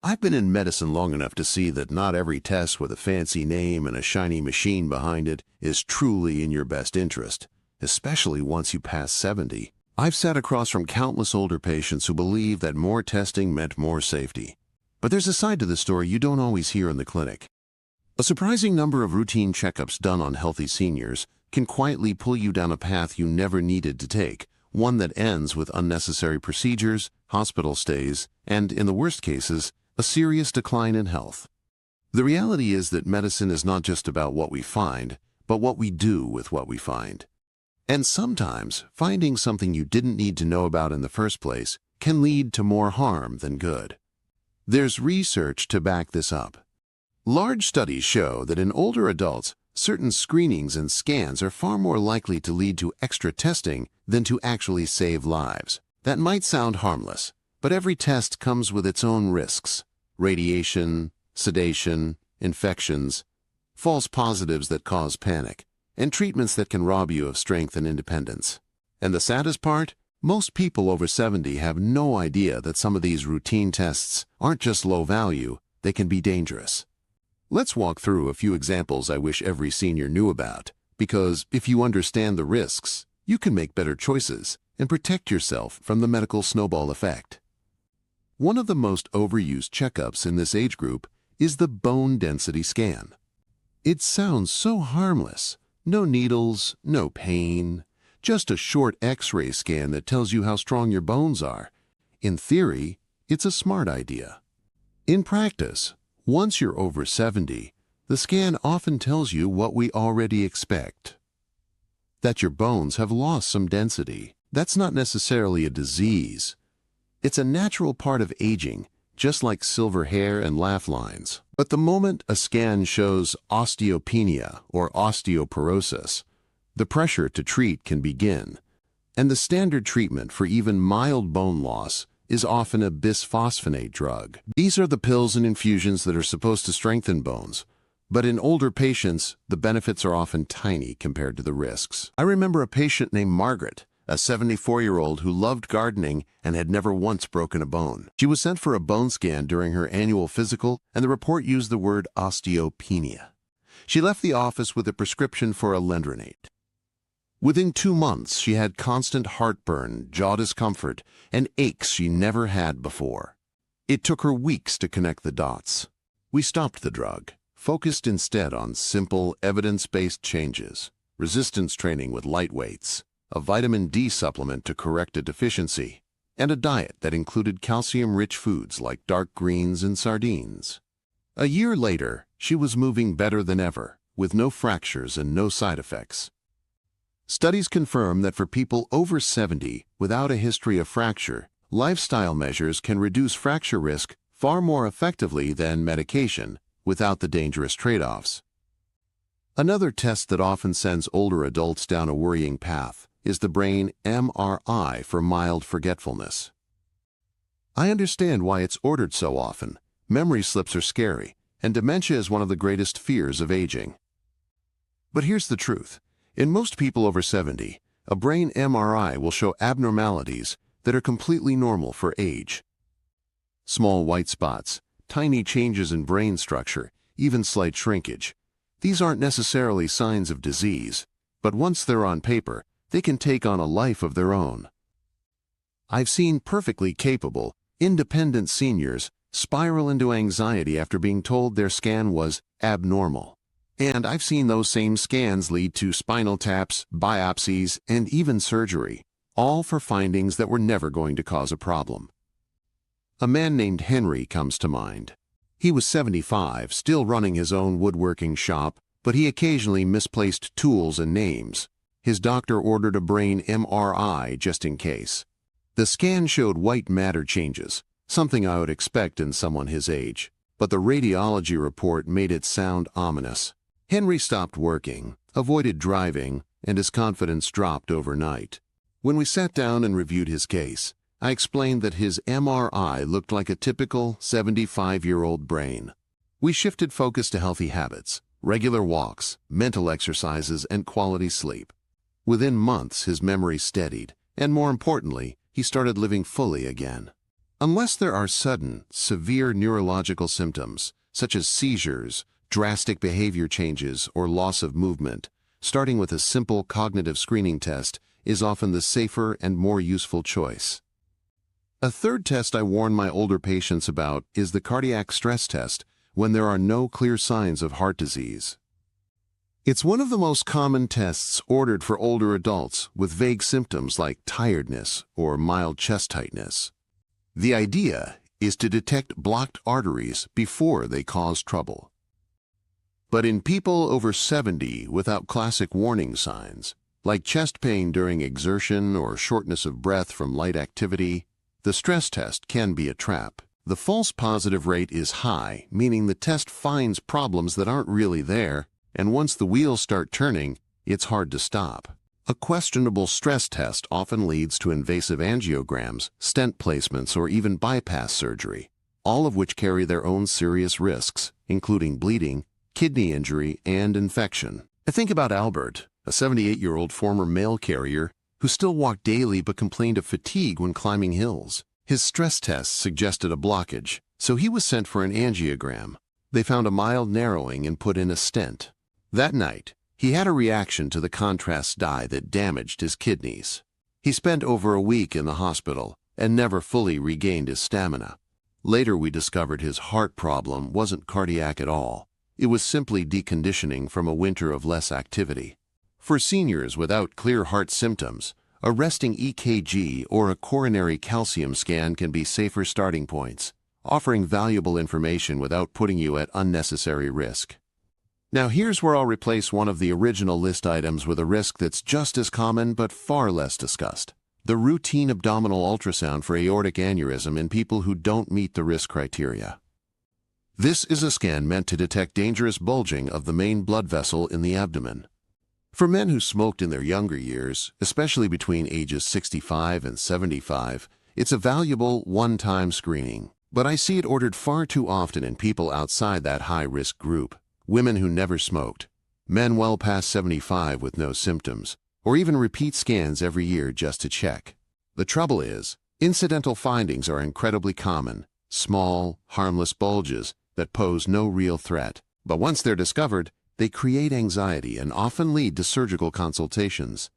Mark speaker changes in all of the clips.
Speaker 1: I've been in medicine long enough to see that not every test with a fancy name and a shiny machine behind it is truly in your best interest, especially once you pass 70. I've sat across from countless older patients who believe that more testing meant more safety. But there's a side to the story you don't always hear in the clinic. A surprising number of routine checkups done on healthy seniors can quietly pull you down a path you never needed to take, one that ends with unnecessary procedures, hospital stays, and, in the worst cases, a serious decline in health. The reality is that medicine is not just about what we find, but what we do with what we find. And sometimes, finding something you didn't need to know about in the first place can lead to more harm than good. There's research to back this up. Large studies show that in older adults, certain screenings and scans are far more likely to lead to extra testing than to actually save lives. That might sound harmless, but every test comes with its own risks: radiation, sedation, infections, false positives that cause panic, and treatments that can rob you of strength and independence. And the saddest part? Most people over 70 have no idea that some of these routine tests aren't just low value, they can be dangerous. Let's walk through a few examples I wish every senior knew about, because if you understand the risks, you can make better choices and protect yourself from the medical snowball effect. One of the most overused checkups in this age group is the bone density scan. It sounds so harmless. No needles, no pain, just a short X-ray scan that tells you how strong your bones are. In theory, it's a smart idea. In practice, once you're over 70, the scan often tells you what we already expect: that your bones have lost some density. That's not necessarily a disease. It's a natural part of aging, just like silver hair and laugh lines. But the moment a scan shows osteopenia or osteoporosis, the pressure to treat can begin. And the standard treatment for even mild bone loss is often a bisphosphonate drug. These are the pills and infusions that are supposed to strengthen bones. But in older patients, the benefits are often tiny compared to the risks. I remember a patient named Margaret, a 74-year-old who loved gardening and had never once broken a bone. She was sent for a bone scan during her annual physical, and the report used the word osteopenia. She left the office with a prescription for alendronate. Within 2 months, she had constant heartburn, jaw discomfort, and aches she never had before. It took her weeks to connect the dots. We stopped the drug, focused instead on simple, evidence-based changes: resistance training with light weights, a vitamin D supplement to correct a deficiency, and a diet that included calcium-rich foods like dark greens and sardines. A year later, she was moving better than ever, with no fractures and no side effects. Studies confirm that for people over 70 without a history of fracture, lifestyle measures can reduce fracture risk far more effectively than medication, without the dangerous trade-offs. Another test that often sends older adults down a worrying path is the brain MRI for mild forgetfulness. I understand why it's ordered so often. Memory slips are scary, and dementia is one of the greatest fears of aging. But here's the truth. In most people over 70, a brain MRI will show abnormalities that are completely normal for age. Small white spots, tiny changes in brain structure, even slight shrinkage. These aren't necessarily signs of disease, but once they're on paper, they can take on a life of their own. I've seen perfectly capable, independent seniors spiral into anxiety after being told their scan was abnormal. And I've seen those same scans lead to spinal taps, biopsies, and even surgery, all for findings that were never going to cause a problem. A man named Henry comes to mind. He was 75, still running his own woodworking shop, but he occasionally misplaced tools and names. His doctor ordered a brain MRI just in case. The scan showed white matter changes, something I would expect in someone his age, but the radiology report made it sound ominous. Henry stopped working, avoided driving, and his confidence dropped overnight. When we sat down and reviewed his case, I explained that his MRI looked like a typical 75-year-old brain. We shifted focus to healthy habits, regular walks, mental exercises, and quality sleep. Within months, his memory steadied, and more importantly, he started living fully again. Unless there are sudden, severe neurological symptoms, such as seizures, drastic behavior changes, or loss of movement, starting with a simple cognitive screening test is often the safer and more useful choice. A third test I warn my older patients about is the cardiac stress test when there are no clear signs of heart disease. It's one of the most common tests ordered for older adults with vague symptoms like tiredness or mild chest tightness. The idea is to detect blocked arteries before they cause trouble. But in people over 70 without classic warning signs, like chest pain during exertion or shortness of breath from light activity, the stress test can be a trap. The false positive rate is high, meaning the test finds problems that aren't really there, and once the wheels start turning, it's hard to stop. A questionable stress test often leads to invasive angiograms, stent placements, or even bypass surgery, all of which carry their own serious risks, including bleeding, kidney injury, and infection. I think about Albert, a 78-year-old former mail carrier who still walked daily but complained of fatigue when climbing hills. His stress test suggested a blockage, so he was sent for an angiogram. They found a mild narrowing and put in a stent. That night, he had a reaction to the contrast dye that damaged his kidneys. He spent over a week in the hospital and never fully regained his stamina. Later we discovered his heart problem wasn't cardiac at all. It was simply deconditioning from a winter of less activity. For seniors without clear heart symptoms, a resting EKG or a coronary calcium scan can be safer starting points, offering valuable information without putting you at unnecessary risk. Now here's where I'll replace one of the original list items with a risk that's just as common but far less discussed: the routine abdominal ultrasound for aortic aneurysm in people who don't meet the risk criteria. This is a scan meant to detect dangerous bulging of the main blood vessel in the abdomen. For men who smoked in their younger years, especially between ages 65 and 75, it's a valuable one-time screening, but I see it ordered far too often in people outside that high-risk group. Women who never smoked, men well past 75 with no symptoms, or even repeat scans every year just to check. The trouble is, incidental findings are incredibly common, small, harmless bulges that pose no real threat. But once they're discovered, they create anxiety and often lead to surgical consultations.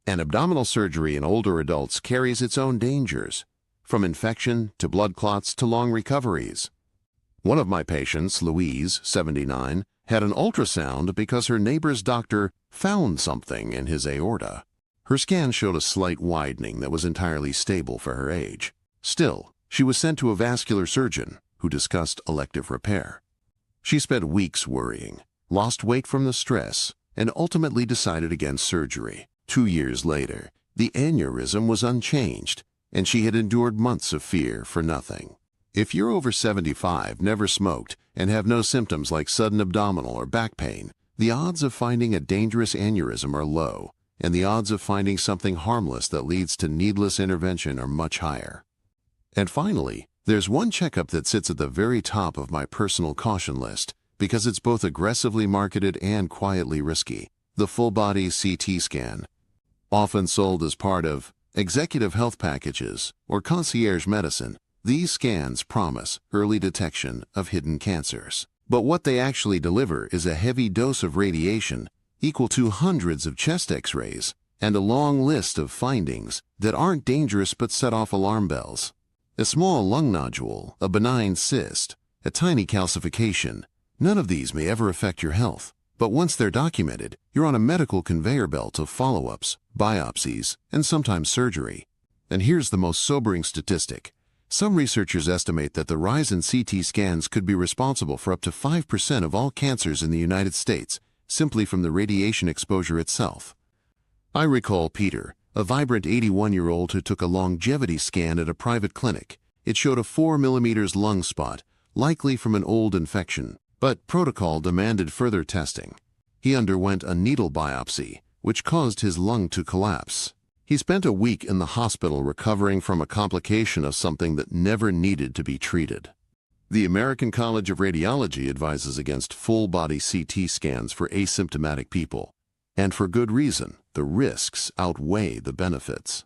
Speaker 1: And abdominal surgery in older adults carries its own dangers, from infection to blood clots to long recoveries. One of my patients, Louise, 79, had an ultrasound because her neighbor's doctor found something in his aorta. Her scan showed a slight widening that was entirely stable for her age. Still, she was sent to a vascular surgeon who discussed elective repair. She spent weeks worrying, lost weight from the stress, and ultimately decided against surgery. 2 years later, the aneurysm was unchanged, and she had endured months of fear for nothing. If you're over 75, never smoked, and have no symptoms like sudden abdominal or back pain, the odds of finding a dangerous aneurysm are low, and the odds of finding something harmless that leads to needless intervention are much higher. And finally, there's one checkup that sits at the very top of my personal caution list because it's both aggressively marketed and quietly risky: the full-body CT scan. Often sold as part of executive health packages or concierge medicine, these scans promise early detection of hidden cancers. But what they actually deliver is a heavy dose of radiation equal to hundreds of chest X-rays and a long list of findings that aren't dangerous but set off alarm bells. A small lung nodule, a benign cyst, a tiny calcification, none of these may ever affect your health. But once they're documented, you're on a medical conveyor belt of follow-ups, biopsies, and sometimes surgery. And here's the most sobering statistic. Some researchers estimate that the rise in CT scans could be responsible for up to 5% of all cancers in the United States, simply from the radiation exposure itself. I recall Peter, a vibrant 81-year-old who took a longevity scan at a private clinic. It showed a 4 mm lung spot, likely from an old infection, but protocol demanded further testing. He underwent a needle biopsy, which caused his lung to collapse. He spent a week in the hospital recovering from a complication of something that never needed to be treated. The American College of Radiology advises against full-body CT scans for asymptomatic people, and for good reason. The risks outweigh the benefits.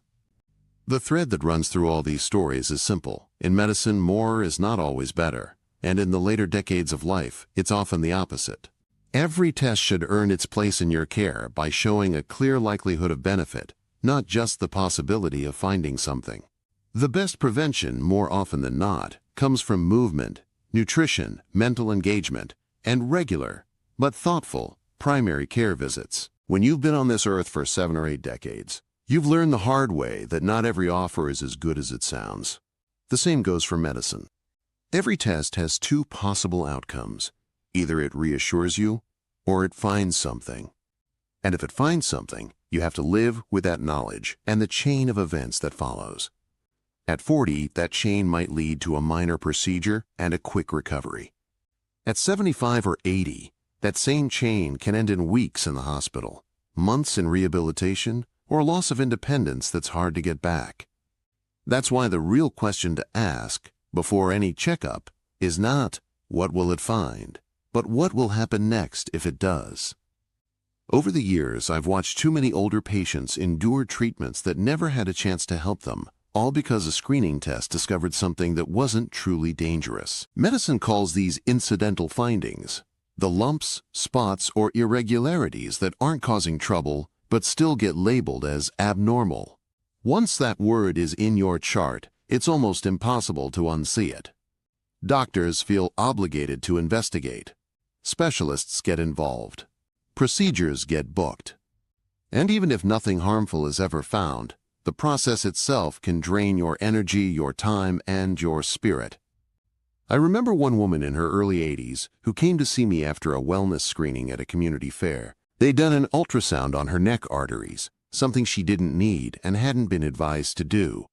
Speaker 1: The thread that runs through all these stories is simple. In medicine, more is not always better, and in the later decades of life, it's often the opposite. Every test should earn its place in your care by showing a clear likelihood of benefit, not just the possibility of finding something. The best prevention, more often than not, comes from movement, nutrition, mental engagement, and regular, but thoughtful, primary care visits. When you've been on this earth for 7 or 8 decades, you've learned the hard way that not every offer is as good as it sounds. The same goes for medicine. Every test has 2 possible outcomes. Either it reassures you, or it finds something. And if it finds something, you have to live with that knowledge and the chain of events that follows. At 40, that chain might lead to a minor procedure and a quick recovery. At 75 or 80, that same chain can end in weeks in the hospital, months in rehabilitation, or loss of independence that's hard to get back. That's why the real question to ask before any checkup is not, what will it find, but what will happen next if it does? Over the years, I've watched too many older patients endure treatments that never had a chance to help them, all because a screening test discovered something that wasn't truly dangerous. Medicine calls these incidental findings, the lumps, spots, or irregularities that aren't causing trouble but still get labeled as abnormal. Once that word is in your chart, it's almost impossible to unsee it. Doctors feel obligated to investigate. Specialists get involved. Procedures get booked. And even if nothing harmful is ever found, the process itself can drain your energy, your time, and your spirit. I remember one woman in her early 80s who came to see me after a wellness screening at a community fair. They'd done an ultrasound on her neck arteries, something she didn't need and hadn't been advised to do.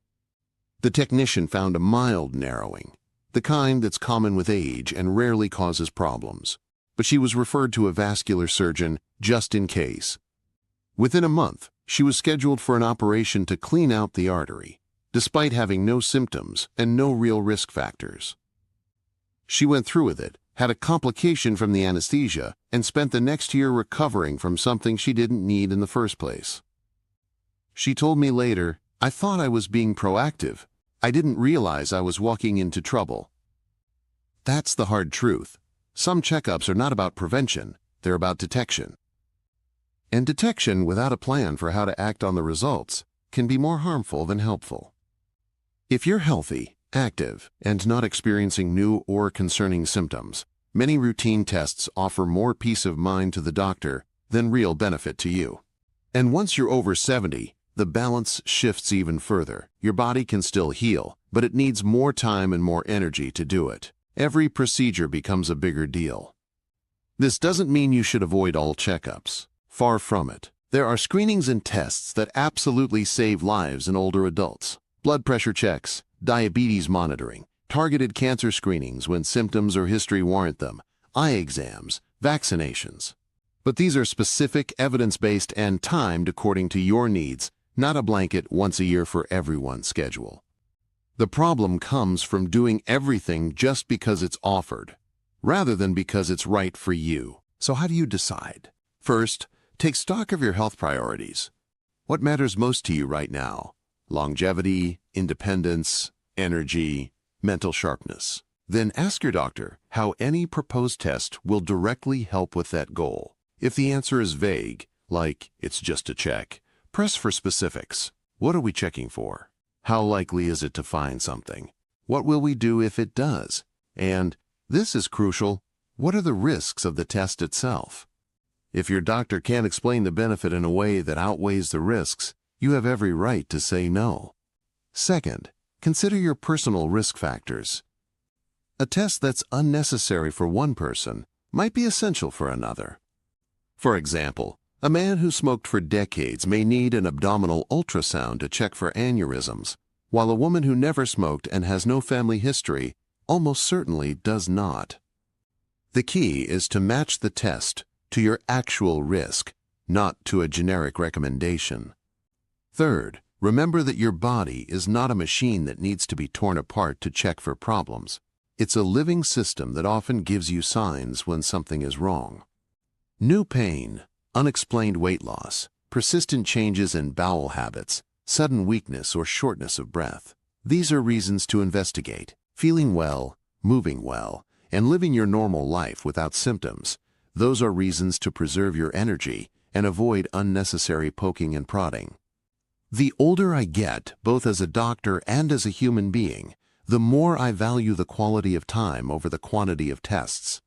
Speaker 1: The technician found a mild narrowing, the kind that's common with age and rarely causes problems, but she was referred to a vascular surgeon just in case. Within a month, she was scheduled for an operation to clean out the artery, despite having no symptoms and no real risk factors. She went through with it, had a complication from the anesthesia, and spent the next year recovering from something she didn't need in the first place. She told me later, "I thought I was being proactive. I didn't realize I was walking into trouble." That's the hard truth. Some checkups are not about prevention, they're about detection. And detection without a plan for how to act on the results can be more harmful than helpful. If you're healthy, active, and not experiencing new or concerning symptoms, many routine tests offer more peace of mind to the doctor than real benefit to you. And once you're over 70, the balance shifts even further. Your body can still heal, but it needs more time and more energy to do it. Every procedure becomes a bigger deal. This doesn't mean you should avoid all checkups. Far from it. There are screenings and tests that absolutely save lives in older adults. Blood pressure checks, diabetes monitoring, targeted cancer screenings when symptoms or history warrant them, eye exams, vaccinations. But these are specific, evidence-based, and timed according to your needs, not a blanket once-a-year for everyone schedule. The problem comes from doing everything just because it's offered, rather than because it's right for you. So how do you decide? First, take stock of your health priorities. What matters most to you right now? Longevity, independence, energy, mental sharpness. Then ask your doctor how any proposed test will directly help with that goal. If the answer is vague, like it's just a check, press for specifics. What are we checking for? How likely is it to find something? What will we do if it does? And, this is crucial, what are the risks of the test itself? If your doctor can't explain the benefit in a way that outweighs the risks, you have every right to say no. Second, consider your personal risk factors. A test that's unnecessary for one person might be essential for another. For example, a man who smoked for decades may need an abdominal ultrasound to check for aneurysms, while a woman who never smoked and has no family history almost certainly does not. The key is to match the test to your actual risk, not to a generic recommendation. Third, remember that your body is not a machine that needs to be torn apart to check for problems. It's a living system that often gives you signs when something is wrong. New pain, unexplained weight loss, persistent changes in bowel habits, sudden weakness or shortness of breath. These are reasons to investigate. Feeling well, moving well, and living your normal life without symptoms. Those are reasons to preserve your energy and avoid unnecessary poking and prodding. The older I get, both as a doctor and as a human being, the more I value the quality of time over the quantity of tests.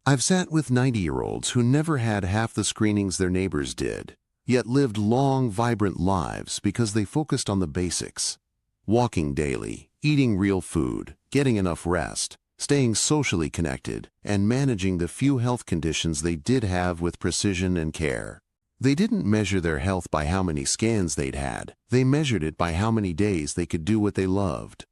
Speaker 1: I've sat with 90-year-olds who never had half the screenings their neighbors did, yet lived long, vibrant lives because they focused on the basics. Walking daily, eating real food, getting enough rest, staying socially connected, and managing the few health conditions they did have with precision and care. They didn't measure their health by how many scans they'd had. They measured it by how many days they could do what they loved.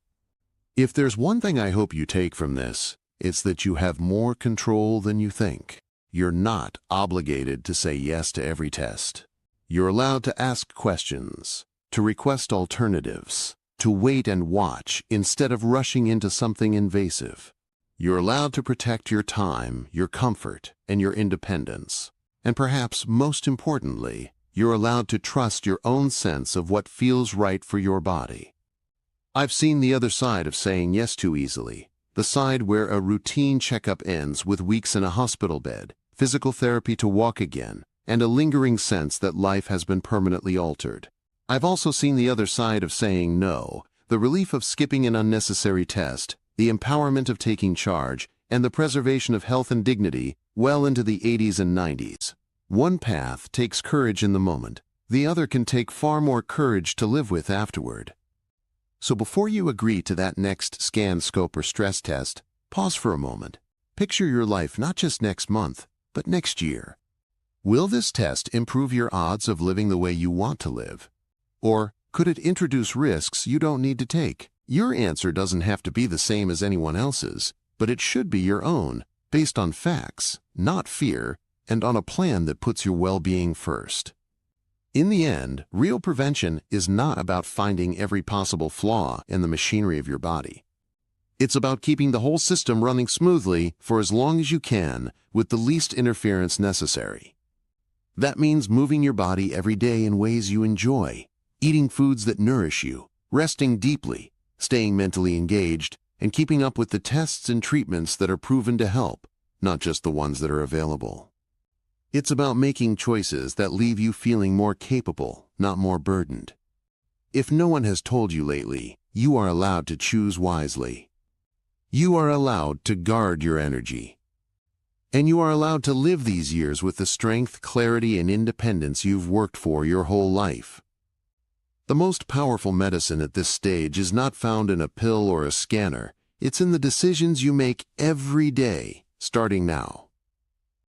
Speaker 1: If there's one thing I hope you take from this, it's that you have more control than you think. You're not obligated to say yes to every test. You're allowed to ask questions, to request alternatives, to wait and watch instead of rushing into something invasive. You're allowed to protect your time, your comfort, and your independence. And perhaps most importantly, you're allowed to trust your own sense of what feels right for your body. I've seen the other side of saying yes too easily, the side where a routine checkup ends with weeks in a hospital bed, physical therapy to walk again, and a lingering sense that life has been permanently altered. I've also seen the other side of saying no, the relief of skipping an unnecessary test, the empowerment of taking charge, and the preservation of health and dignity well into the 80s and 90s. One path takes courage in the moment. The other can take far more courage to live with afterward. So before you agree to that next scan, scope, or stress test, pause for a moment. Picture your life not just next month, but next year. Will this test improve your odds of living the way you want to live? Or could it introduce risks you don't need to take? Your answer doesn't have to be the same as anyone else's, but it should be your own, based on facts, not fear, and on a plan that puts your well-being first. In the end, real prevention is not about finding every possible flaw in the machinery of your body. It's about keeping the whole system running smoothly for as long as you can with the least interference necessary. That means moving your body every day in ways you enjoy, eating foods that nourish you, resting deeply, staying mentally engaged, and keeping up with the tests and treatments that are proven to help, not just the ones that are available. It's about making choices that leave you feeling more capable, not more burdened. If no one has told you lately, you are allowed to choose wisely. You are allowed to guard your energy. And you are allowed to live these years with the strength, clarity, and independence you've worked for your whole life. The most powerful medicine at this stage is not found in a pill or a scanner. It's in the decisions you make every day, starting now.